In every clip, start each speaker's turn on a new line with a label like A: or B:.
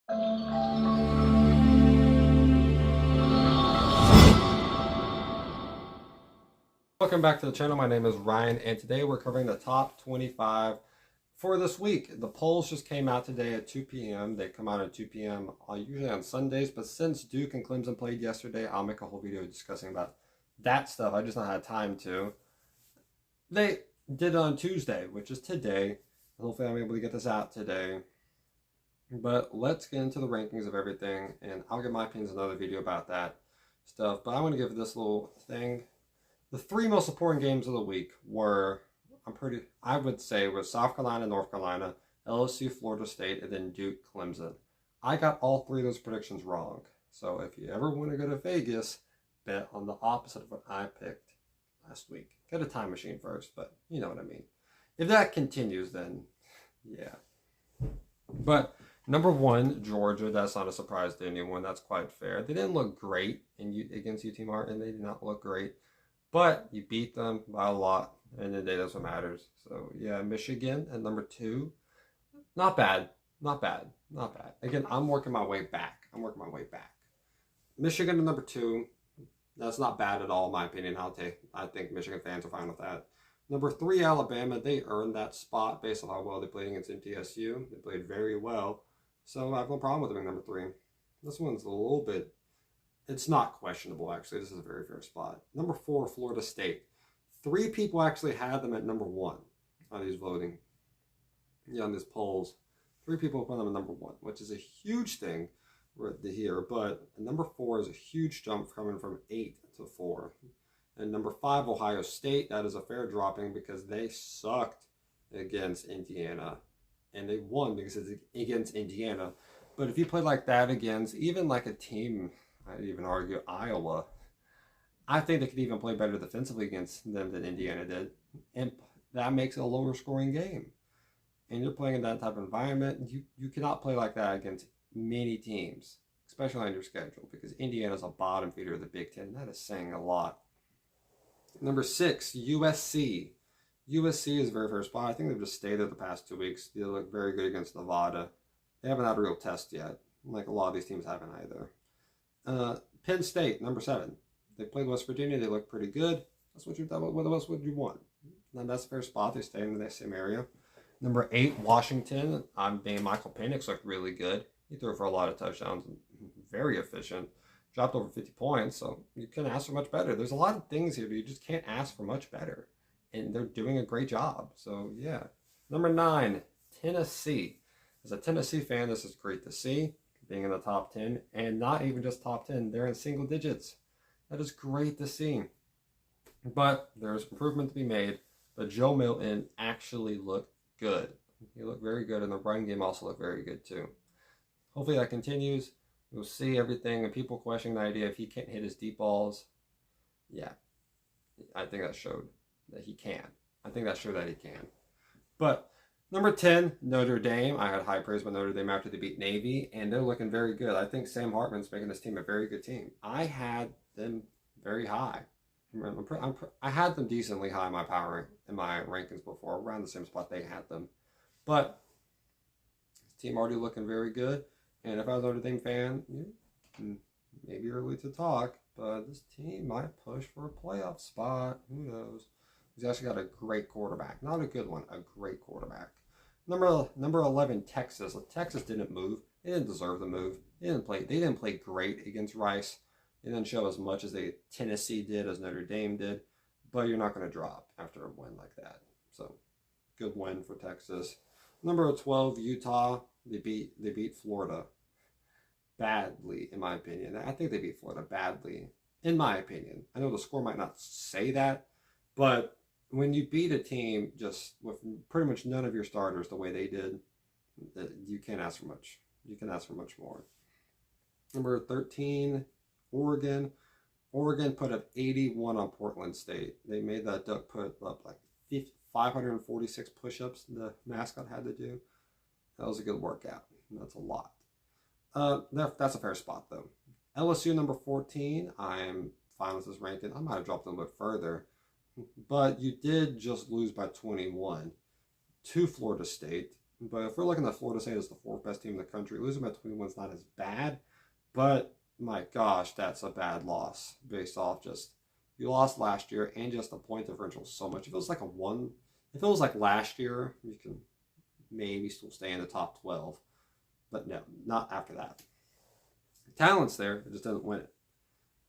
A: Welcome back to the channel. My name is Ryan, and today we're covering the top 25 for this week. The polls just came out today at 2 p.m. They come out at 2 p.m. Usually on Sundays, but since Duke and Clemson played yesterday, I'll make a whole video discussing about that stuff. I just not had time to. They did it on Tuesday, which is today. Hopefully I'm able to get this out today. But let's get into the rankings of everything, and I'll give my opinions in another video about that stuff. But I want to give this little thing. The three most important games of the week were, I would say, was South Carolina, North Carolina, LSU, Florida State, and then Duke, Clemson. I got all three of those predictions wrong. So if you ever want to go to Vegas, bet on the opposite of what I picked last week. Get a time machine first, but you know what I mean. If that continues, then yeah. But number one, Georgia. That's not a surprise to anyone. That's quite fair. They didn't look great against UT Martin. They did not look great. But you beat them by a lot, and the day that's what matters. So, yeah, Michigan at number two. Not bad. Not bad. Not bad. Again, I'm working my way back. Michigan at number two. That's not bad at all, in my opinion. I think Michigan fans are fine with that. Number three, Alabama. They earned that spot based on how well they played against MTSU. They played very well. So, I have no problem with them at number three. This one's a little bit... It's not questionable, actually. This is a very fair spot. Number four, Florida State. Three people actually had them at number one on these voting. Yeah, on these polls. Three people put them at number one, which is a huge thing here. But number four is a huge jump coming from 8 to 4. And number five, Ohio State. That is a fair dropping because they sucked against Indiana. And they won because it's against Indiana. But if you play like that against even like a team... I'd even argue Iowa. I think they could even play better defensively against them than Indiana did. And that makes it a lower scoring game. And you're playing in that type of environment. You cannot play like that against many teams, especially on your schedule, because Indiana's a bottom feeder of the Big Ten. That is saying a lot. Number six, USC. USC is a very fair spot. I think they've just stayed there the past 2 weeks. They look very good against Nevada. They haven't had a real test yet, like a lot of these teams haven't either. Penn State, number 7. They played West Virginia. They look pretty good. That's what else would you want? And that's a fair spot. They stay in the same area. Number 8, Washington. I'm being Michael Penix looked really good. He threw for a lot of touchdowns. Very efficient. Dropped over 50 points. So you couldn't ask for much better. There's a lot of things here, but you just can't ask for much better. And they're doing a great job. So, yeah. Number 9, Tennessee. As a Tennessee fan, this is great to see. Being in the top 10, and not even just top 10, they're in single digits. That is great to see. But there's improvement to be made. But Joe Milton actually looked good. He looked very good, and the run game also looked very good too. Hopefully that continues. We'll see everything, and people questioning the idea if he can't hit his deep balls. Yeah, I think that showed that he can. I think that showed that he can. But number 10, Notre Dame. I had high praise about Notre Dame after they beat Navy, and they're looking very good. I think Sam Hartman's making this team a very good team. I had them very high. I had them decently high in my rankings before, around the same spot they had them. But this team already looking very good, and if I was a Notre Dame fan, maybe early to talk, but this team might push for a playoff spot. Who knows? He's actually got a great quarterback. Not a good one, a great quarterback. Number 11, Texas. Texas didn't move. They didn't deserve the move. They didn't play great against Rice. They didn't show as much as Tennessee did, as Notre Dame did. But you're not going to drop after a win like that. So, good win for Texas. Number 12, Utah. They beat Florida badly, in my opinion. I think they beat Florida badly, in my opinion. I know the score might not say that, but when you beat a team just with pretty much none of your starters the way they did, you can't ask for much. You can ask for much more. Number 13, Oregon. Oregon put up 81 on Portland State. They made that duck put up like 546 push-ups the mascot had to do. That was a good workout. That's a lot. That's a fair spot, though. LSU, number 14. I'm fine with this ranking. I might have dropped them a bit further. But you did just lose by 21 to Florida State. But if we're looking at Florida State as the fourth best team in the country, losing by 21 is not as bad. But my gosh, that's a bad loss based off just you lost last year and just the point differential so much. If it was like a one, if it was like last year, you can maybe still stay in the top 12. But no, not after that. Talent's there, it just doesn't win it.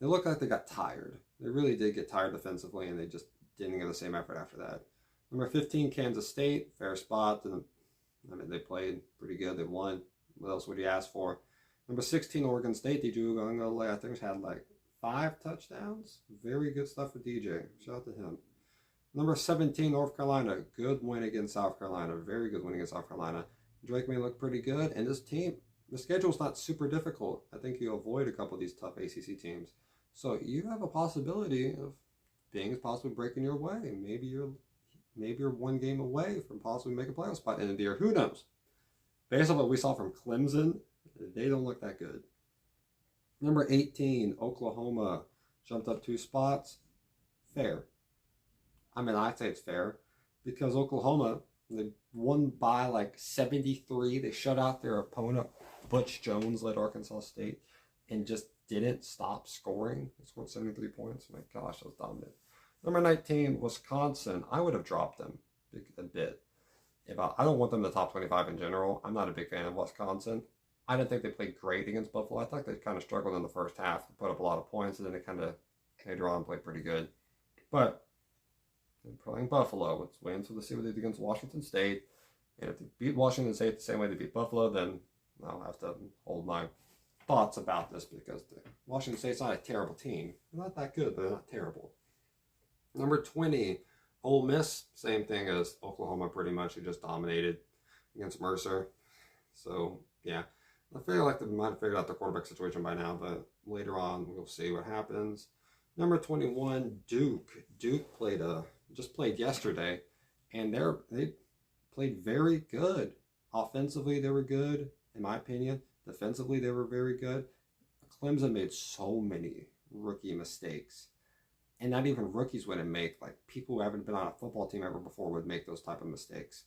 A: They look like they got tired. They really did get tired defensively, and they just didn't give the same effort after that. Number 15, Kansas State, fair spot. I mean, they played pretty good. They won. What else would you ask for? Number 16, Oregon State. DJ Uiagalelei, I think, had like 5 touchdowns. Very good stuff for DJ. Shout out to him. Number 17, North Carolina. Good win against South Carolina. Very good win against South Carolina. Drake may look pretty good. And this team, the schedule's not super difficult. I think you avoid a couple of these tough ACC teams. So you have a possibility of being possibly breaking your way. Maybe you're one game away from possibly making a playoff spot in the year. Who knows? Based on what we saw from Clemson, they don't look that good. Number 18, Oklahoma, jumped up 2 spots. Fair. I mean, I'd say it's fair because Oklahoma, they won by like 73. They shut out their opponent. Butch Jones led Arkansas State and just didn't stop scoring. They scored 73 points. My gosh, that was dominant. Number 19, Wisconsin. I would have dropped them a bit. I don't want them in the top 25 in general. I'm not a big fan of Wisconsin. I didn't think they played great against Buffalo. I thought they kind of struggled in the first half to put up a lot of points, and then they kind of later on played pretty good. But they're playing Buffalo. Let's wait until they see what they do against Washington State. And if they beat Washington State the same way they beat Buffalo, then I'll have to hold my thoughts about this because Washington State's not a terrible team. They're not that good, but they're not terrible. Number 20, Ole Miss. Same thing as Oklahoma pretty much. They just dominated against Mercer. So, yeah. I feel like they might have figured out the quarterback situation by now, but later on we'll see what happens. Number 21, Duke. Duke just played yesterday, and they played very good. Offensively, they were good, in my opinion. Defensively, they were very good. Clemson made so many rookie mistakes. And not even rookies wouldn't make. Like, people who haven't been on a football team ever before would make those type of mistakes.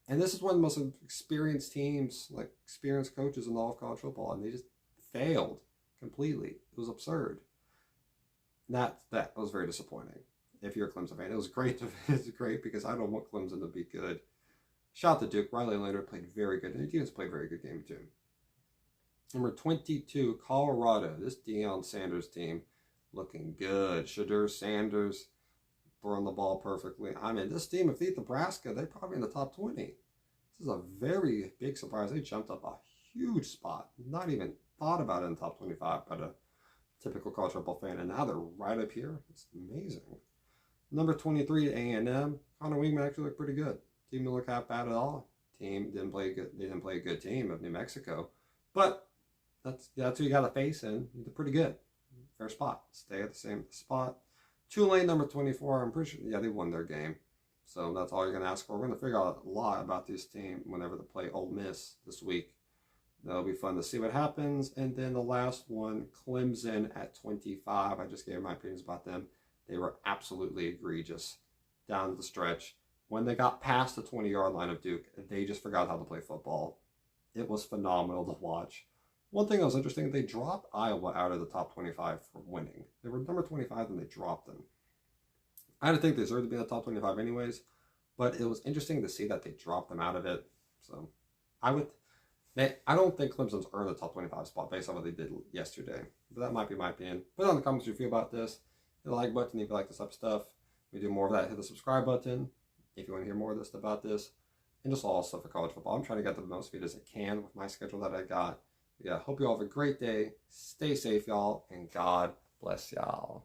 A: And this is one of the most experienced teams, like experienced coaches in all of college football, and they just failed completely. It was absurd. That was very disappointing. If you're a Clemson fan, it was great. It's great because I don't want Clemson to be good. Shout out to Duke. Riley Leonard played very good, and the defense played a very good game too. Number 22, Colorado. This Deion Sanders team looking good. Shedeur Sanders throwing the ball perfectly. I mean, this team, if they beat Nebraska, they're probably in the top 20. This is a very big surprise. They jumped up a huge spot. Not even thought about it in the top 25 by the typical college football fan, and now they're right up here. It's amazing. Number 23, A&M. Connor Wingman actually looked pretty good. Team didn't look half bad at all. Team didn't play good. They didn't play a good team of New Mexico, but that's who you got to face, and they're pretty good. Fair spot. Stay at the same spot. Tulane, number 24. I'm pretty sure, they won their game. So that's all you're going to ask for. We're going to figure out a lot about this team whenever they play Ole Miss this week. That'll be fun to see what happens. And then the last one, Clemson at 25. I just gave my opinions about them. They were absolutely egregious down the stretch. When they got past the 20-yard line of Duke, they just forgot how to play football. It was phenomenal to watch. One thing that was interesting, they dropped Iowa out of the top 25 for winning. They were number 25 and they dropped them. I didn't think they deserved to be in the top 25 anyways, but it was interesting to see that they dropped them out of it. So I don't think Clemson's earned the top 25 spot based on what they did yesterday. But that might be my opinion. Put in the comments what you feel about this. Hit the like button if you like this type of stuff. We do more of that. Hit the subscribe button if you want to hear more of this about this. And just all stuff for college football. I'm trying to get the most videos I can with my schedule that I got. Yeah, hope you all have a great day. Stay safe, y'all, and God bless y'all.